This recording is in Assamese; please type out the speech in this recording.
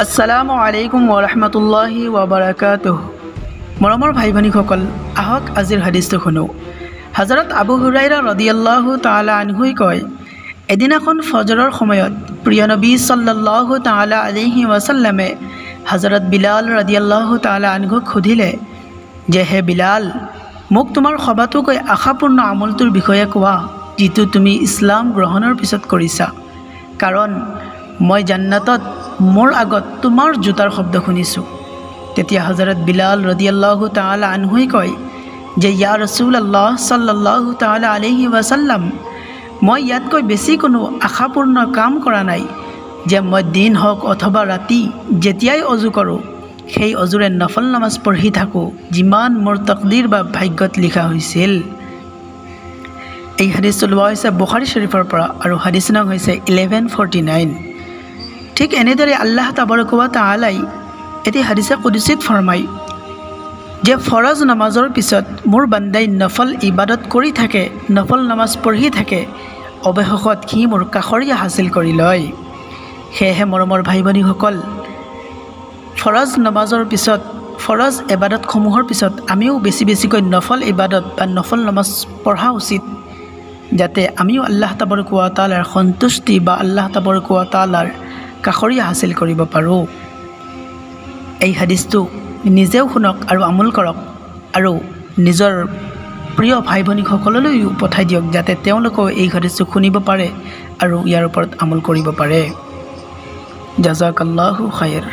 আসসালামু আলাইকুম ওৰহমতুল্লাহি ৱাবাৰাকাতুহ। মৰমৰ ভাই ভনীসকল, আহক আজিৰ হাদিছটো শুনো। হজৰত আবু হুৰাইৰা ৰাদিয়াল্লাহু তাআলা আনহুই কয়, এদিনাখন ফজৰৰ সময়ত প্ৰিয় নবী সাল্লাল্লাহু তাআলা আলাইহি ওয়াসাল্লামে হজৰত বিলাল ৰাদিয়াল্লাহু তাআলা আনহুক সুধিলে যে, হে বিলাল, মোক তোমাৰ সবাতোকৈ আশাপূৰ্ণ আমলটোৰ বিষয়ে কোৱা যিটো তুমি ইছলাম গ্ৰহণৰ পিছত কৰিছা, কাৰণ মই জান্নাতত মোৰ আগত তোমাৰ জোতাৰ শব্দ শুনিছোঁ। তেতিয়া হজৰত বিলাল ৰাদিয়াল্লাহু তাআলা আনহুই কয় যে, ইয়া ৰাছূলুল্লাহ সাল্লাল্লাহু তাআলা আলাইহি ওয়াসাল্লাম, মই ইয়াতকৈ বেছি কোনো আশাপূৰ্ণ কাম কৰা নাই যে মই দিন হওক অথবা ৰাতি যেতিয়াই অজু কৰোঁ সেই অজুৰে নফল নামাজ পঢ়ি থাকোঁ যিমান মোৰ তকদিৰ বা ভাগ্যত লিখা হৈছিল। এই হাদিছটো লোৱা হৈছে বুখাৰী শৰীফৰ পৰা আৰু হাদিছ নং হৈছে 1149। ঠিক এনেদৰে আল্লাহ তাবাৰক ৱা তাআলাই এটি হাদিছে কুদচিত ফৰমায় যে ফৰজ নামাজৰ পিছত মোৰ বান্দাই নফল ইবাদত কৰি থাকে, নফল নামাজ পঢ়ি থাকে, অৱশেষত সি মোৰ কাষৰীয়া হাচিল কৰি লয়। সেয়েহে মৰমৰ ভাই ভনীসকল, ফৰজ নামাজৰ পিছত, ফৰজ ইবাদতসমূহৰ পিছত আমিও বেছিকৈ নফল ইবাদত বা নফল নামাজ পঢ়া উচিত, যাতে আমিও আল্লাহ তাবাৰক ৱা তাআলাৰ সন্তুষ্টি বা আল্লাহ তাবাৰক ৱা তাআলাৰ কাষৰীয়া হাচিল কৰিব পাৰোঁ। এই হাদিছটো নিজেও শুনক আৰু আমল কৰক, আৰু নিজৰ প্ৰিয় ভাই ভনীসকললৈও পঠাই দিয়ক, যাতে তেওঁলোকেও এই হাদিছটো শুনিব পাৰে আৰু ইয়াৰ ওপৰত আমল কৰিব পাৰে। জাজাকাল্লাহু খাইৰ।